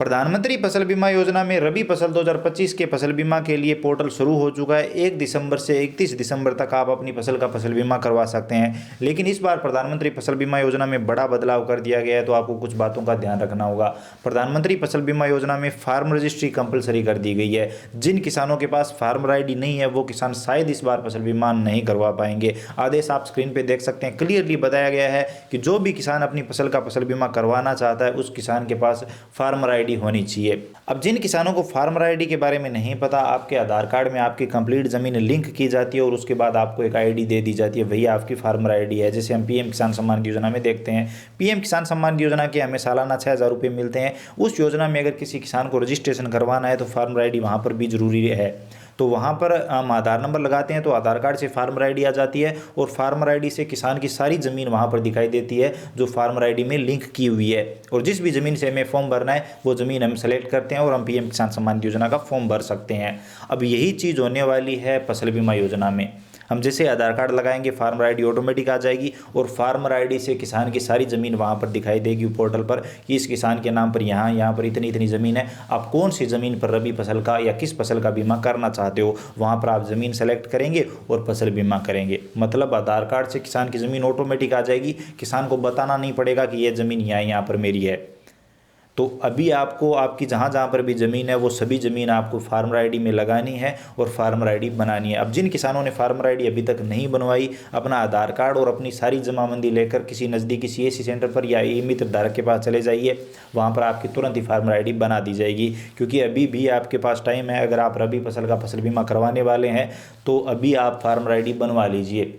प्रधानमंत्री फसल बीमा योजना में रबी फसल 2025 के फसल बीमा के लिए पोर्टल शुरू हो चुका है। 1 दिसंबर से 31 दिसंबर तक आप अपनी फसल का फसल बीमा करवा सकते हैं। लेकिन इस बार प्रधानमंत्री फसल बीमा योजना में बड़ा बदलाव कर दिया गया है, तो आपको कुछ बातों का ध्यान रखना होगा। प्रधानमंत्री फसल बीमा योजना में फार्म रजिस्ट्री कंपलसरी कर दी गई है। जिन किसानों के पास फार्मर ID नहीं है वो किसान शायद इस बार फसल बीमा नहीं करवा पाएंगे। आदेश आप स्क्रीन पर देख सकते हैं। क्लियरली बताया गया है कि जो भी किसान अपनी फसल का फसल बीमा करवाना चाहता है उस किसान के पास फार्मर ID होनी चाहिए। अब जिन किसानों को फार्मर ID के बारे में नहीं पता, आपके आधार कार्ड में आपकी कंप्लीट जमीन लिंक की जाती है और उसके बाद आपको एक ID दे दी जाती है, वही आपकी फार्मर ID है। जैसे हम PM किसान सम्मान योजना में देखते हैं, PM किसान सम्मान योजना के हमें सालाना 6,000 रुपये मिलते हैं। उस योजना में अगर किसी किसान को रजिस्ट्रेशन करवाना है तो फार्मर ID वहाँ पर भी जरूरी है। तो वहाँ पर हम आधार नंबर लगाते हैं तो आधार कार्ड से फार्मर ID आ जाती है और फार्मर ID से किसान की सारी ज़मीन वहाँ पर दिखाई देती है जो फार्मर ID में लिंक की हुई है। और जिस भी ज़मीन से हमें फॉर्म भरना है वो ज़मीन हम सेलेक्ट करते हैं और हम PM किसान सम्मान योजना का फॉर्म भर सकते हैं। अब यही चीज़ होने वाली है फसल बीमा योजना में। हम जैसे आधार कार्ड लगाएंगे फार्मर ID ऑटोमेटिक आ जाएगी और फार्मर ID से किसान की सारी ज़मीन वहाँ पर दिखाई देगी पोर्टल पर कि इस किसान के नाम पर यहाँ पर इतनी इतनी ज़मीन है। आप कौन सी ज़मीन पर रबी फसल का या किस फसल का बीमा करना चाहते हो वहाँ पर आप ज़मीन सेलेक्ट करेंगे और फसल बीमा करेंगे। मतलब आधार कार्ड से किसान की ज़मीन ऑटोमेटिक आ जाएगी, किसान को बताना नहीं पड़ेगा कि ये ज़मीन यहाँ पर मेरी है। तो अभी आपको आपकी जहाँ पर भी ज़मीन है वो सभी ज़मीन आपको फार्मर ID में लगानी है और फार्मर ID बनानी है। अब जिन किसानों ने फार्मर ID अभी तक नहीं बनवाई, अपना आधार कार्ड और अपनी सारी जमाबंदी लेकर किसी नज़दीकी CSC सेंटर पर या ई मित्र धारक के पास चले जाइए, वहाँ पर आपकी तुरंत ही फार्मर ID बना दी जाएगी। क्योंकि अभी भी आपके पास टाइम है। अगर आप रबी फसल का फसल बीमा करवाने वाले हैं तो अभी आप फार्मर ID बनवा लीजिए।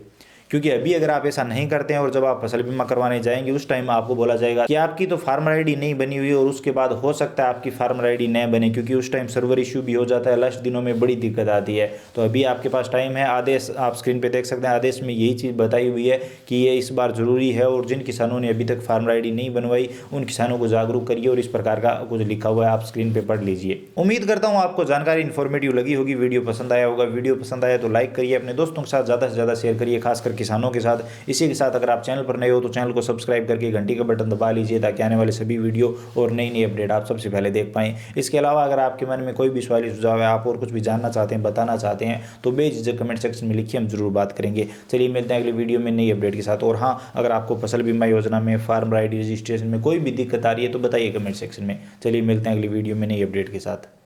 क्योंकि अभी अगर आप ऐसा नहीं करते हैं और जब आप फसल बीमा करवाने जाएंगे उस टाइम आपको बोला जाएगा कि आपकी तो फार्मर ID नहीं बनी हुई है और उसके बाद हो सकता है आपकी फार्मर ID न बने, क्योंकि उस टाइम सर्वर इशू भी हो जाता है। लास्ट दिनों में बड़ी दिक्कत आती है। तो अभी आपके पास टाइम है। आदेश आप स्क्रीन पर देख सकते हैं। आदेश में यही चीज़ बताई हुई है कि ये इस बार ज़रूरी है और जिन किसानों ने अभी तक फार्मर ID नहीं बनवाई उन किसानों को जागरूक करिए और इस प्रकार का कुछ लिखा हुआ है, आप स्क्रीन पर पढ़ लीजिए। उम्मीद करता हूँ आपको जानकारी इन्फॉर्मेटिव लगी होगी, वीडियो पसंद आया होगा। वीडियो पसंद आया तो लाइक करिए, अपने दोस्तों के साथ ज़्यादा से ज़्यादा शेयर करिए, खासकर किसानों के साथ। इसी के साथ अगर आप चैनल पर नए हो तो चैनल को सब्सक्राइब करके घंटी का बटन दबा लीजिए ताकि आने वाले सभी वीडियो और नई नई अपडेट आप सबसे पहले देख पाएं। इसके अलावा अगर आपके मन में कोई भी सवाल सुझाव है, आप और कुछ भी जानना चाहते हैं, बताना चाहते हैं तो बेझिझक कमेंट सेक्शन में लिखिए, हम जरूर बात करेंगे। चलिए मिलते हैं अगली वीडियो में नई अपडेट के साथ। और हाँ, अगर आपको फसल बीमा योजना में फार्मर ID रजिस्ट्रेशन में कोई भी दिक्कत आ रही है तो बताइए कमेंट सेक्शन में। चलिए मिलते हैं अगली वीडियो में नई अपडेट के साथ।